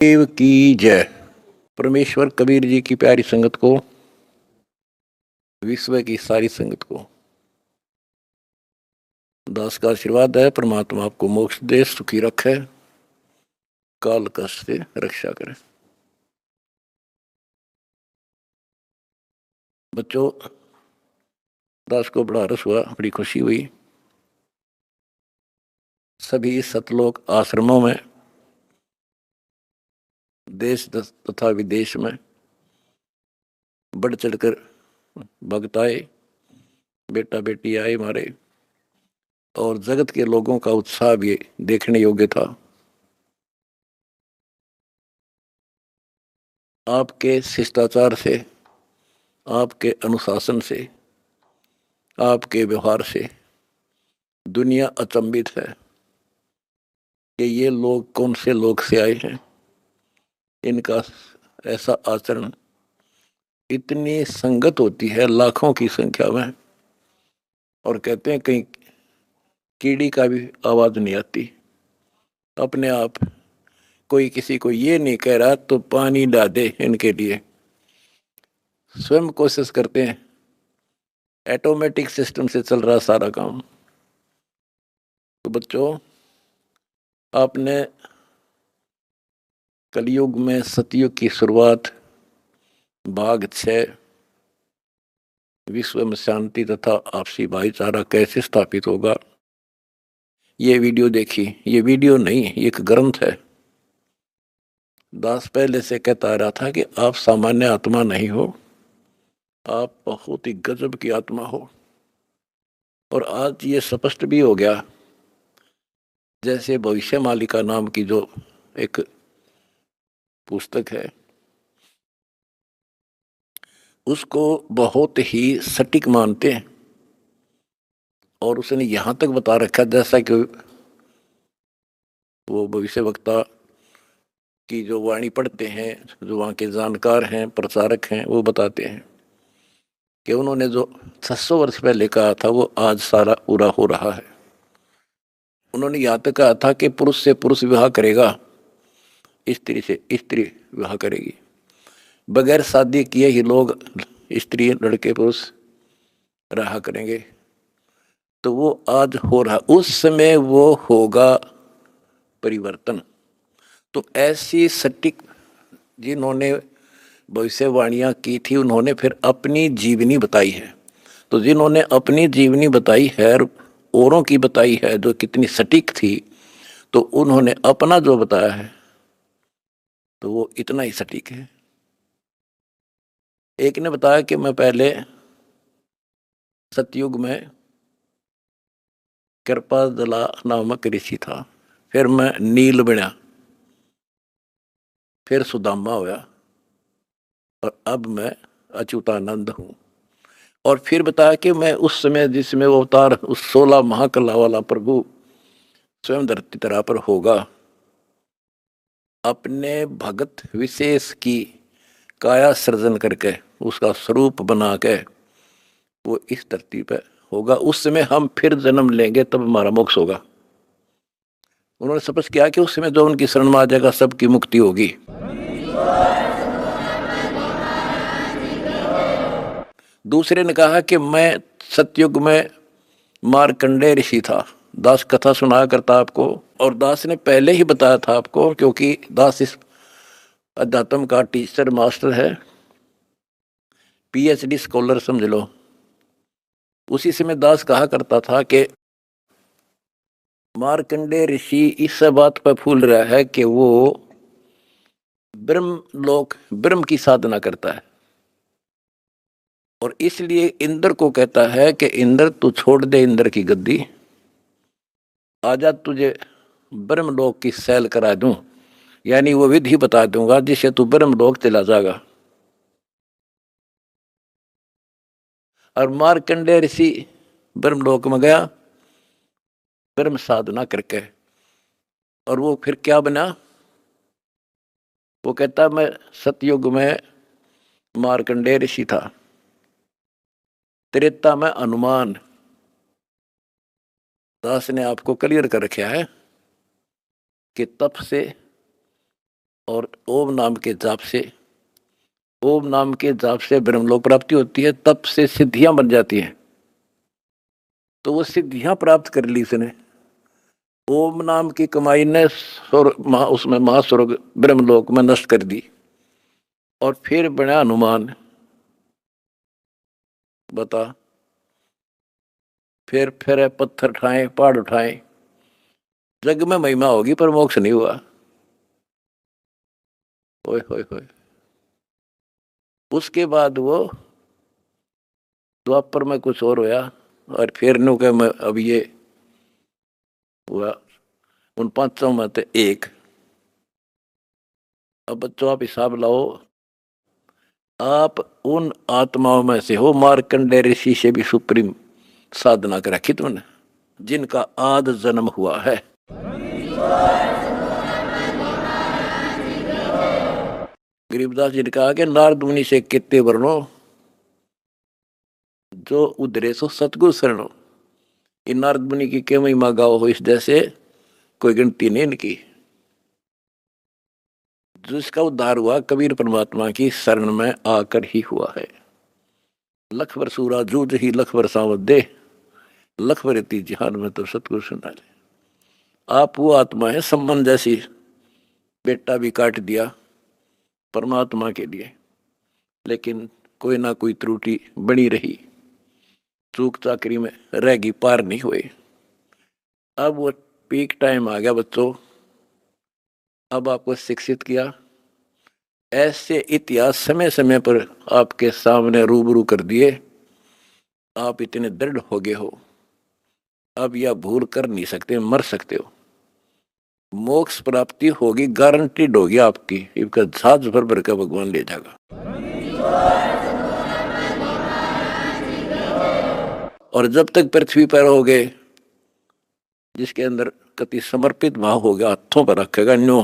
देव की जय। परमेश्वर कबीर जी की प्यारी संगत को, विश्व की सारी संगत को दास का आशीर्वाद है। परमात्मा आपको मोक्ष दे, सुखी रखे, काल कष्ट से रक्षा करे। बच्चों, दास को बड़ा रस हुआ, बड़ी खुशी हुई। सभी सतलोक आश्रमों में, देश तथा विदेश में बढ़ चढ़कर भक्त आए, बेटा बेटी आए हमारे, और जगत के लोगों का उत्साह भी देखने योग्य था। आपके शिष्टाचार से, आपके अनुशासन से, आपके व्यवहार से दुनिया अचंभित है कि ये लोग कौन से लोग से आए हैं। इनका ऐसा आचरण, इतनी संगत होती है लाखों की संख्या में, और कहते हैं कहीं कीड़ी का भी आवाज नहीं आती। अपने आप कोई किसी को ये नहीं कह रहा तो पानी डाल दे, इनके लिए स्वयं कोशिश करते हैं। ऑटोमेटिक सिस्टम से चल रहा सारा काम। तो बच्चों, आपने कलयुग में सतयुग की शुरुआत, भाग 6, विश्व में शांति तथा आपसी भाईचारा कैसे स्थापित होगा, ये वीडियो देखी। ये वीडियो नहीं, एक ग्रंथ है। दास पहले से कहता रहा था कि आप सामान्य आत्मा नहीं हो, आप बहुत ही गजब की आत्मा हो। और आज ये स्पष्ट भी हो गया। जैसे भविष्य मालिका नाम की जो एक पुस्तक है, उसको बहुत ही सटीक मानते हैं। और उसने यहां तक बता रखा, जैसा कि वो भविष्य वक्ता की जो वाणी पढ़ते हैं, जो वहाँ के जानकार हैं, प्रचारक हैं, वो बताते हैं कि उन्होंने जो 600 वर्ष पहले कहा था वो आज सारा पूरा हो रहा है। उन्होंने यहाँ तक कहा था कि पुरुष से पुरुष विवाह करेगा, स्त्री से स्त्री विवाह करेगी। बगैर शादी किए ही लोग, स्त्री लड़के पुरुष रहा करेंगे। तो वो आज हो रहा, उस समय वो होगा परिवर्तन। तो ऐसी सटीक जिन्होंने भविष्यवाणियां की थी, उन्होंने फिर अपनी जीवनी बताई है। तो जिन्होंने अपनी जीवनी बताई है, औरों की बताई है जो कितनी सटीक थी, तो उन्होंने अपना जो बताया है तो वो इतना ही सटीक है। एक ने बताया कि मैं पहले सतयुग में कृपाजला नामक ऋषि था, फिर मैं नील बना, फिर सुदामा हुआ, और अब मैं अच्युतानंद हूं। और फिर बताया कि मैं उस समय जिसमें वो अवतार, उस 16 महाकला वाला प्रभु स्वयं धरती तरह पर होगा, अपने भगत विशेष की काया सृजन करके, उसका स्वरूप बना के वो इस धरती पे होगा। उस समय हम फिर जन्म लेंगे, तब हमारा मोक्ष होगा। उन्होंने स्पष्ट किया कि उस समय जो उनकी शरण में आ जाएगा, सबकी मुक्ति होगी। दूसरे ने कहा कि मैं सतयुग में मार्कंडेय ऋषि था। दास कथा सुनाया करता आपको, और दास ने पहले ही बताया था आपको, क्योंकि दास इस अध्यात्म का टीचर मास्टर है, पीएचडी स्कॉलर समझ लो। उसी समय दास कहा करता था कि मार्कंडेय ऋषि इस बात पर फूल रहा है कि वो ब्रह्म की साधना करता है, और इसलिए इंद्र को कहता है कि इंद्र तू छोड़ दे इंद्र की गद्दी, आजा तुझे ब्रह्मलोक की सैल करा दूं, यानी वो विधि बता दूंगा जिससे तू ब्रह्मलोक चला जाएगा। और मार्कंडेय ऋषि ब्रह्मलोक में गया ब्रह्म साधना करके, और वो फिर क्या बना? वो कहता मैं सतयुग में मार्कंडेय ऋषि था, त्रेता में हनुमान। दास ने आपको क्लियर कर रखा है कि तप से और ओम नाम के जाप से ब्रह्मलोक प्राप्ति होती है, तप से सिद्धियां बन जाती हैं। तो वो सिद्धियां प्राप्त कर ली इसने। ओम नाम की कमाई ने उसमें महास्वर्ग ब्रह्मलोक में नष्ट कर दी। और फिर बना हनुमान, बता, फिर पत्थर उठाए, पहाड़ उठाए, जग में महिमा होगी पर मोक्ष नहीं हुआ। ओए होए होए। उसके बाद वो द्वापर में कुछ और होया, और फिर नु के मैं अब ये हुआ उन पांचों में से एक। अब बच्चों आप हिसाब लाओ, आप उन आत्माओं में से हो मार्कंडे ऋषि से भी सुप्रीम साधना कर रखी तुमने, जिनका आद जन्म हुआ है। गरीबदास जी ने कहा कि नारद मुनि से कितने वर्णो जो उधरे सो सतगुरु शरणो। इन नारद मुनि की क्या महिमा गाओ हो, इस जैसे कोई गिनती नहीं इनकी। जिसका उद्धार हुआ कबीर परमात्मा की शरण में आकर ही हुआ है। लख बरसूरा जूझ ही लख बरसावत दे, लख बरती जहान में तो सतगुरु सुना ले। आप वो आत्मा है सम्मन जैसी, बेटा भी काट दिया परमात्मा के लिए, लेकिन कोई ना कोई त्रुटि बनी रही, चूक चाकरी में रहेगी, पार नहीं हुए। अब वो पीक टाइम आ गया बच्चों, अब आपको शिक्षित किया, ऐसे इतिहास समय समय पर आपके सामने रूबरू कर दिए, आप इतने दृढ़ हो गए हो, अब यह भूल कर नहीं सकते, मर सकते हो। मोक्ष प्राप्ति होगी, गारंटीड होगी आपकी, इसका जहाज भर भर का भगवान ले जाएगा। और जब तक पृथ्वी पर होगे, जिसके अंदर कति समर्पित भाव हो गया, हाथों पर रखेगा न्यो,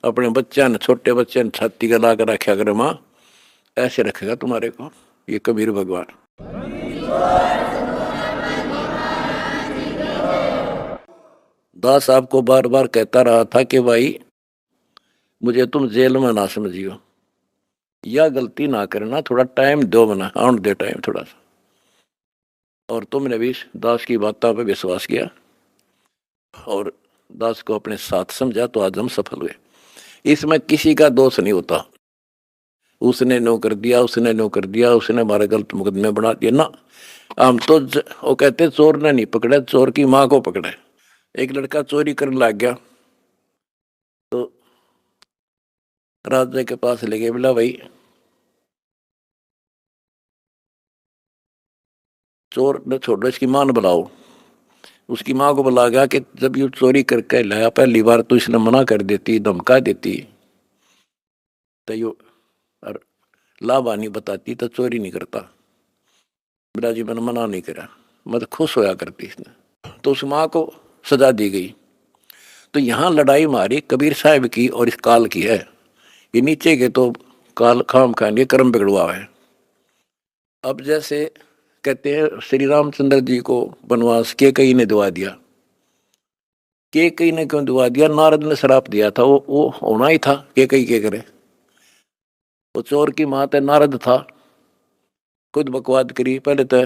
अपने बच्चा ने, छोटे बच्चे ने छाती का ला कर रखा कर माँ, ऐसे रखेगा तुम्हारे को ये कबीर भगवान। दास आपको बार बार कहता रहा था कि भाई मुझे तुम जेल में ना समझियो, या गलती ना करना, थोड़ा टाइम दो, मना आउट दे टाइम थोड़ा सा। और तुमने भी दास की बातों पर विश्वास किया और दास को अपने साथ समझा, तो आज हम सफल हुए। इसमें किसी का दोष नहीं होता, उसने नो कर दिया, उसने नो कर दिया, उसने हमारे गलत मुकदमे बना दिया ना। हम तो वो कहते चोर ने नहीं पकड़े, चोर की माँ को पकड़े। एक लड़का चोरी करने लग गया तो राजा के पास ले गए, बोला भाई चोर ने छोड़ो, इसकी मां बुलाओ। उसकी माँ को बुला गया कि जब ये चोरी करके लाया पहली बार तो इसने मना कर देती, धमका देती, तो यो और लाभानी बताती तो चोरी नहीं करता। बेटा जी मैंने मना नहीं करा, मैं तो खुश होया करती इसने। तो उस माँ को सजा दी गई। तो यहाँ लड़ाई हमारी कबीर साहब की और इस काल की है। ये नीचे के तो काल खाम खाएंगे, कर्म बिगड़वा है। अब जैसे कहते हैं श्री रामचंद्र जी को वनवास के कई ने दिवा दिया, के कई ने क्यों दिवा दिया? नारद ने श्राप दिया था, वो होना ही था, के कई के करे। वो चोर की मात है, नारद था, खुद बकवाद करी। पहले तो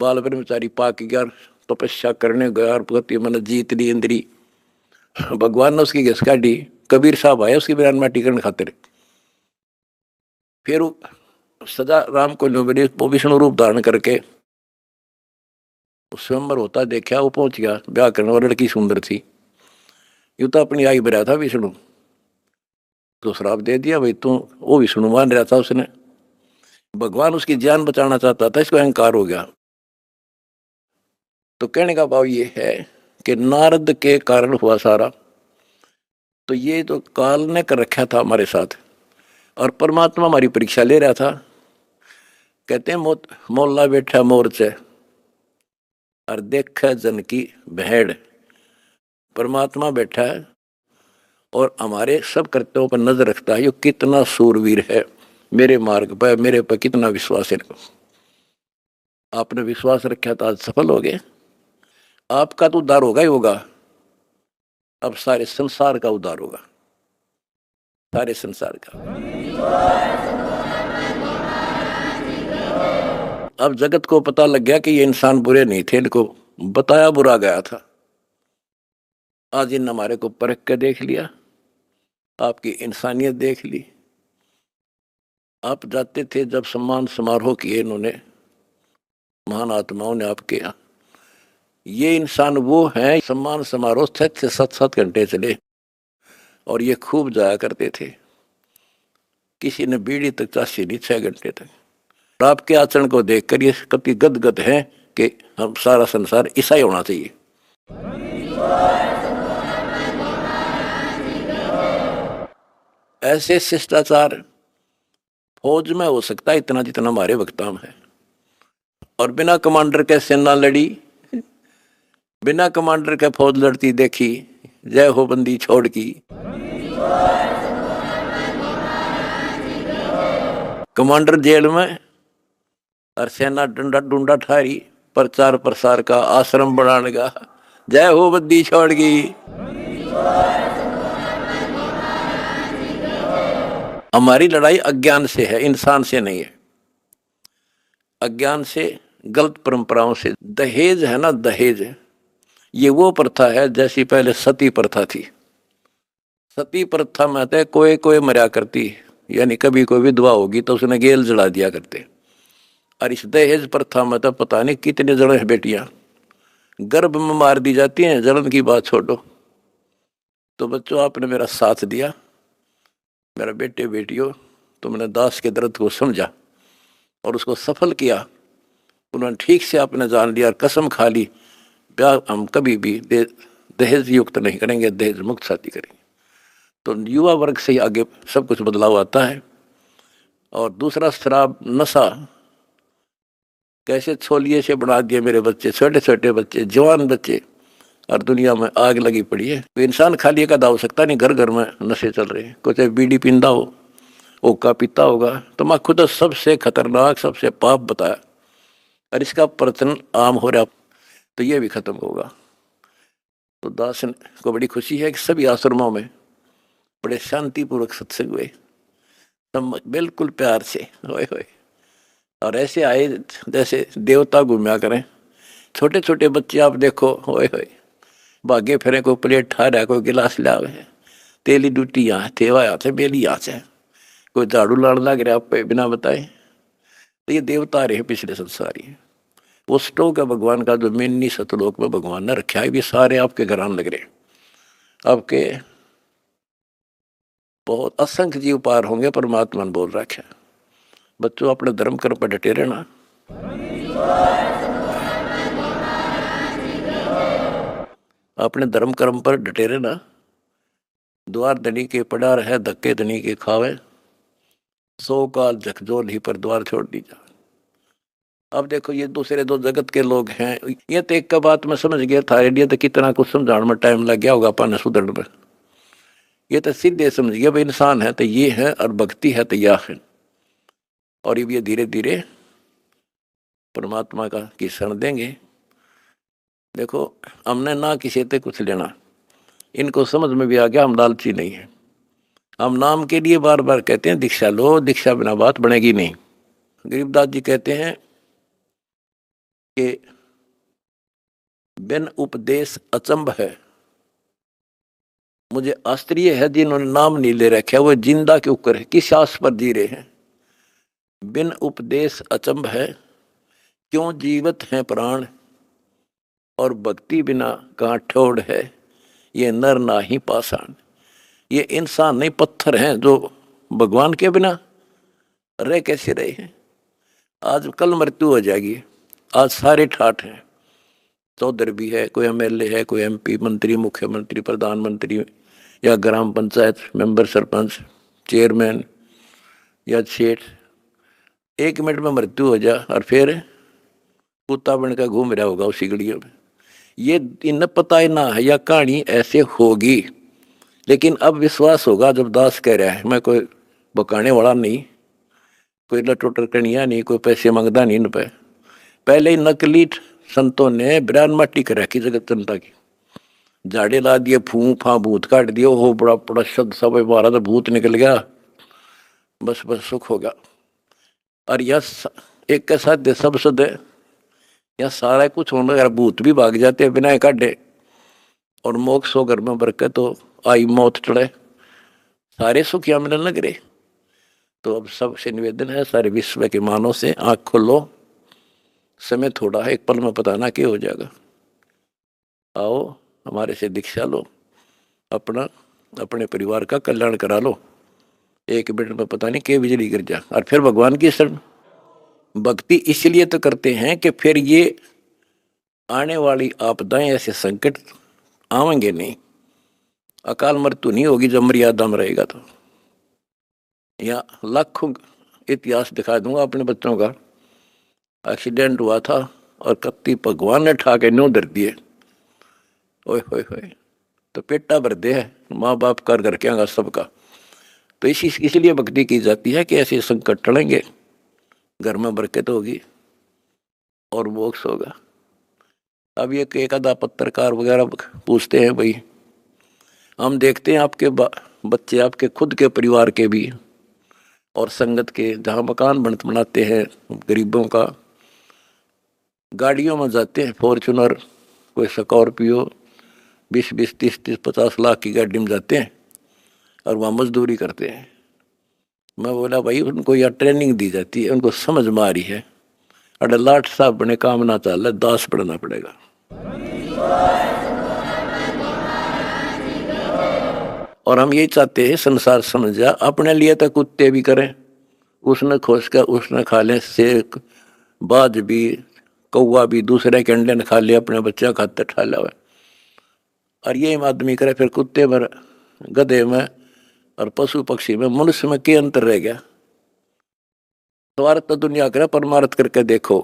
बाल ब्रह्मचारी पाक गया, तपस्या करने गया और पति मन जीत ली इंद्री। भगवान ने उसकी घिस काटी, कबीर साहब आए उसकी बयान माटी करने खातिर। फिर सजा राम को मिली, वो विष्णु रूप धारण करके स्वयंवर होता देखा, वो पहुंच गया ब्याह करने, और लड़की सुंदर थी। यू तो अपनी आई भरा था विष्णु, तो श्राप दे दिया भाई तू। वो विष्णु मान रहा था उसने, भगवान उसकी जान बचाना चाहता था, इसको अहंकार हो गया। तो कहने का भाव ये है कि नारद के कारण हुआ सारा। तो ये तो काल ने कर रखा था हमारे साथ, और परमात्मा हमारी परीक्षा ले रहा था। कहते हैं मोल्ला बैठा मोर्चे और देखा जन की भेड़। परमात्मा बैठा है और हमारे सब कर्तव्यों पर नजर रखता है। ये कितना सूरवीर है, मेरे मार्ग पर, मेरे पर कितना विश्वास है। आपने विश्वास रखा तो आज सफल हो गए। आपका तो उद्धार होगा ही होगा, अब सारे संसार का उद्धार होगा। सारे संसार का। अब जगत को पता लग गया कि ये इंसान बुरे नहीं थे, इनको बताया बुरा गया था। आज इन हमारे को परख के देख लिया, आपकी इंसानियत देख ली। आप जाते थे जब सम्मान समारोह किए इन्होंने, महान आत्माओं ने आपके यहाँ, ये इंसान वो हैं, सम्मान समारोह 6 से 7 घंटे चले और ये खूब जाया करते थे। किसी ने बीड़ी तक चासी नहीं 6 घंटे तक। आपके आचरण को देखकर ये कति गदगद हैं कि हम सारा संसार ईसाई होना चाहिए। ऐसे शिष्टाचार फौज में हो सकता है इतना जितना हमारे वक्ता में है। और बिना कमांडर के सेना लड़ी, बिना कमांडर के फौज लड़ती देखी, जय हो बंदी छोड़ की। कमांडर जेल में और सेना डंडा डूंडा ठारी, प्रचार प्रसार का आश्रम बनाने का, जय हो बंदी छोड़ की। हमारी लड़ाई अज्ञान से है, इंसान से नहीं है। अज्ञान से, गलत परंपराओं से। दहेज है ना, दहेज, ये वो प्रथा है जैसी पहले सती प्रथा थी। सती प्रथा में तो कोई कोई मरा करती, यानी कभी कोई विधवा होगी तो उसने गेल जला दिया करते। और इस दहेज प्रथा में तो पता नहीं कितने जड़े बेटियां गर्भ में मार दी जाती हैं। जलन की बात छोड़ो। तो बच्चों, आपने मेरा साथ दिया, मेरा बेटे बेटियों, तुमने दास के दर्द को समझा और उसको सफल किया। उन्होंने ठीक से आपने जान लिया और कसम खा ली, ब्याह हम कभी भी दहेज युक्त नहीं करेंगे, दहेज मुक्त शादी करेंगे। तो युवा वर्ग से ही आगे सब कुछ बदलाव आता है। और दूसरा, शराब नशा कैसे छोलिए से बना दिए मेरे बच्चे, छोटे छोटे बच्चे, जवान बच्चे, और दुनिया में आग लगी पड़ी है। तो इंसान खाली एक हो सकता नहीं, घर घर में नशे चल रहे हैं। कुछ बीड़ी पींदा हो, ओका पीता होगा, तम्बाकू तो सबसे खतरनाक, सबसे पाप बताया, और इसका प्रचलन आम हो रहा। तो ये भी खत्म होगा। तो दास को बड़ी खुशी है कि सभी आश्रमों में बड़े शांतिपूर्वक सत्संग हुए, बिल्कुल प्यार से, होए होए। और ऐसे आए जैसे देवता घूमया करें। छोटे छोटे बच्चे आप देखो, होए होए, भागे फिरे, कोई प्लेट ठा रहा है, कोई गिलास लावे, तेली डूटी यहाँ थेवा यहाँ से बेली यहाँ से, कोई झाड़ू लाड़ लग रहा आप पे बिना बताए। तो ये देवता रहे पिछले संसारी। वो स्टोक है भगवान का, जो मिन्नी सतलोक में भगवान ने रखा है। ये सारे आपके घरान लग रहे, आपके बहुत असंख्य जीव पार होंगे, परमात्मा ने बोल रखा है। बच्चों, अपने धर्म कर्म पर डटे रहना। अपने धर्म कर्म पर डटे रहना। द्वार धनी के पड़ा रहे, धक्के धनी के खावे, 100 काल झकझोर ही पर द्वार छोड़ दी जा। अब देखो, ये दूसरे दो जगत के लोग हैं। ये तो एक का बात मैं समझ गया था, आइडिया तो कितना कुछ समझाने में टाइम लग गया होगा अपन सुधरने में। ये तो सीधे समझ गया भाई, इंसान है तो ये है और भक्ति है तो यह है। और ये धीरे धीरे परमात्मा की शरण देंगे। देखो, हमने ना किसी से कुछ लेना, इनको समझ में भी आ गया हम लालची नहीं है। हम नाम के लिए बार बार कहते हैं दीक्षा लो, दीक्षा बिना बात बनेगी नहीं। गरीबदास जी कहते हैं कि बिन उपदेश अचंभ है, मुझे आश्चर्य है जिन्होंने नाम नहीं ले रखा, वो जिंदा के ऊपर है, किस आस पर जी रहे हैं। बिन उपदेश अचंभ है, क्यों जीवित हैं प्राण, और भक्ति बिना कहाँ ठोड़ है, ये नर ना ही पाषाण। ये इंसान नहीं, पत्थर हैं जो भगवान के बिना रह कैसे रहे हैं। आज कल मृत्यु हो जाएगी। आज सारे ठाठ हैं, चौधरी भी है, कोई एमएलए है, कोई एमपी, मंत्री, मुख्यमंत्री, प्रधानमंत्री, या ग्राम पंचायत मेंबर, सरपंच, चेयरमैन या सेठ। 1 मिनट में मृत्यु हो जा और फिर कुत्ता बन का घूम रहा होगा उसी गलियों में। ये इन्हें पता ही ना है या कहानी ऐसे होगी। लेकिन अब विश्वास होगा जब दास कह रहा है, मैं कोई बकाने वाला नहीं, कोई लटोटर कनिया नहीं, कोई पैसे मांगता नहीं इन पे। पहले ही नकली संतों ने बिरान माटी कर रखी जगत जनता की। झाड़े ला दिए, फूं फा भूत काट दिए, हो बड़ा बड़ा शब्द सब मारा तो भूत निकल गया, बस बस सुख होगा। और यह एक के साथ दे सब शुद्ध है, यह सारा कुछ होने अगर भूत भी भाग जाते हैं बिना काटे, और मोक्ष हो घर में बरकत तो आई मौत चढ़े, सारे सुख यहाँ मिलने लग रहे। तो अब सबसे निवेदन है, सारे विश्व के मानव से आंख खोलो, समय थोड़ा है, एक पल में पता ना क्या हो जाएगा। आओ हमारे से दीक्षा लो, अपना अपने परिवार का कल्याण करा लो, एक मिनट में पता नहीं क्या बिजली गिर जा। और फिर भगवान की शरण भक्ति इसलिए तो करते हैं कि फिर ये आने वाली आपदाएं, ऐसे संकट आवेंगे नहीं, अकाल मृत्यु नहीं होगी जब मर्यादा में रहेगा। तो या लाखों इतिहास दिखा दूंगा अपने बच्चों का, एक्सीडेंट हुआ था और कत्ती भगवान ने ठा के न्यों धर दिए, ओए होए होए, तो पेटा भर दे है माँ बाप कर घर के आगा सबका। तो इसलिए भक्ति की जाती है कि ऐसे संकट टलेंगे, घर में बरकत होगी और मोक्ष होगा। अब ये एक आधा पत्रकार वगैरह पूछते हैं, भाई हम देखते हैं आपके बच्चे, आपके खुद के परिवार के भी और संगत के, जहाँ मकान बनाते हैं गरीबों का, गाड़ियों में जाते हैं, फॉर्चूनर, कोई स्कॉर्पियो, 20-20, 30-30, 50 लाख की गाड़ी में जाते हैं और वहाँ मजदूरी करते हैं। मैं बोला भाई उनको यह ट्रेनिंग दी जाती है, उनको समझ में आ रही है, अरे लाट साहब बने काम ना चल रहा, दास पढ़ना पड़ेगा। और हम यही चाहते हैं संसार समझ जा, अपने लिए तो कुत्ते भी करें, उसने खोज कर उसने खा लें, शेर बाज भी, कौवा भी दूसरे के अंडे ने खा लिया, अपने बच्चा खाते ठा लिया। और ये आदमी करे फिर कुत्ते में, गधे में और पशु पक्षी में, मनुष्य में क्या अंतर रह गया। स्वार्थ तो दुनिया करे, परमार्थ करके देखो।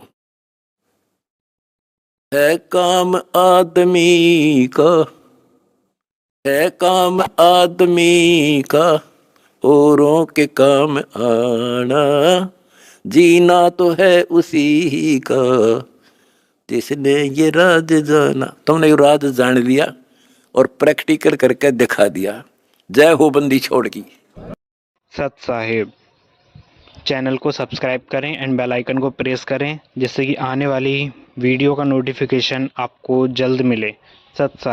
है काम आदमी का, है काम आदमी का, औरों के काम आना, जीना तो है उसी का जिसने ये राज जाना। तुमने ये राज जान लिया और प्रैक्टिकल करके दिखा दिया। जय हो बंदी छोड़ की। सत साहिब। चैनल को सब्सक्राइब करें एंड बेल आइकन को प्रेस करें, जिससे कि आने वाली वीडियो का नोटिफिकेशन आपको जल्द मिले। सत साहिब।